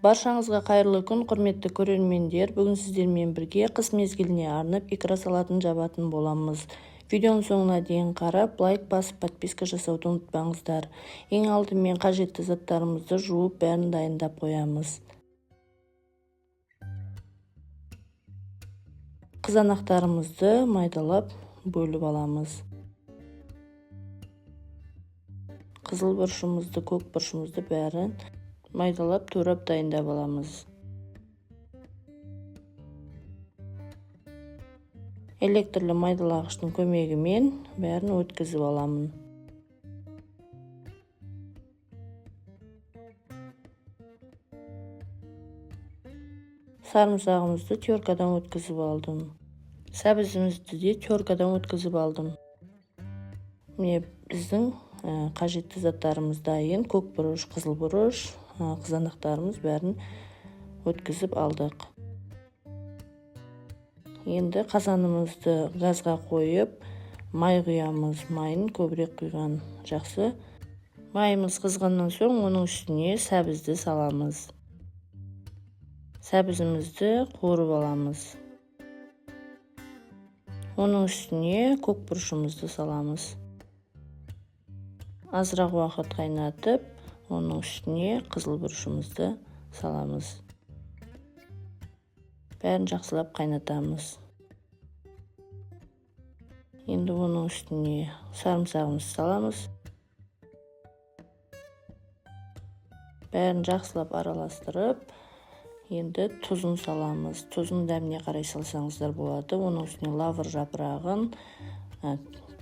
Баршаңызға қайырлы күн, құрметті көрермендер. Бүгін сіздермен бірге қыс мезгіліне арнап икра салатын жабатын боламыз. Видеоның соңына дейін қарап, лайк басып, подписка жасауды ұмытпаңыздар. Ең алдымен қажетті заттарымызды жуып, бәрін дайындап қоямыз. Қызанақтарымызды майдалап бөліп аламыз. Қызыл бұрышымызды, көк бұрышымызды бәрін майдалап, турап дайындап аламыз. Электрлі майдалағыштың көмегімен бәрін өткізіп аламын. Сарымсағымызды теркадан өткізіп алдым. Сәбізімізді де теркадан өткізіп алдым. Міне біздің қажетті заттарымыз дайын. Көк бұрыш, қызыл бұрыш, қызанақтарымыз бәрін өткізіп алдық. Енді қазанымызды газға қойып, май құямыз. Майын көбірек құйған жақсы. Майымыз қызғаннан соң оның үстіне сәбізді саламыз. Сәбізімізді қуырып аламыз. Оның үстіне көк бұрышымызды саламыз. Азырақ уақыт қайнатып, оның үстіне қызыл бұрышымызды саламыз. Бәрін жақсылап қайнатамыз. Енді оның үстіне сарымсағымызды саламыз. Бәрін жақсылап араластырып, енді тұзын саламыз. Тұзын дәміне қарай салсаңыздар болады. Оның үстіне лавр жапырағын,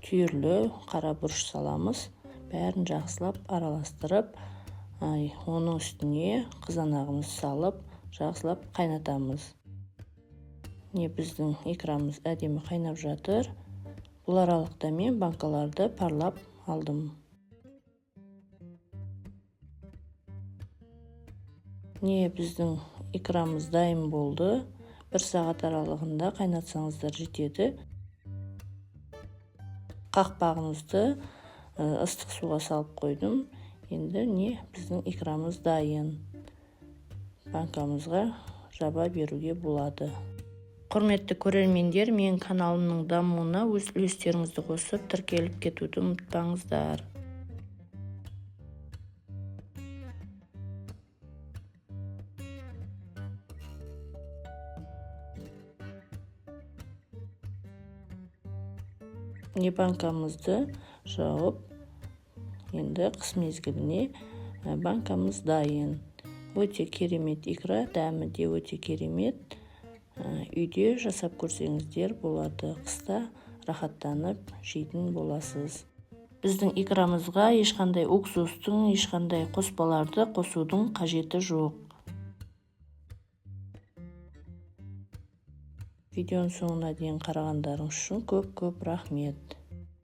түйірлі қара бұрыш саламыз. Бәрін жақсылап араластырып, оның үстіне қызанағымыз салып, жақсылап қайнатамыз. Не біздің икрамыз әдемі қайнап жатыр. Бұл аралықта мен банкаларды парлап алдым. Не біздің икрамыз дайын болды. 1 сағат аралығында қайнатсаңыздар жетеді. Қақпағымызды ыстық суға салып қойдым. Енді біздің икрамыз дайын. Банкамызға жаба беруге болады. Құрметті көрермендер, мен каналымның дамуына өз үлестеріңізді қосып, тіркеліп кетуді ұмытпаңыздар. Банкамызды жауып, енді қыс мезгіліне банкамыз дайын. Өте керемет икра, дәмі де өте керемет. Үйде жасап көрсеңіздер болады. Қыста рахаттанып жейтін боласыз. Біздің икрамызға ешқандай уксустың, ешқандай қоспаларды қосудың қажеті жоқ. Видеоның соңына дейін қарағандарыңыз үшін көп рахмет.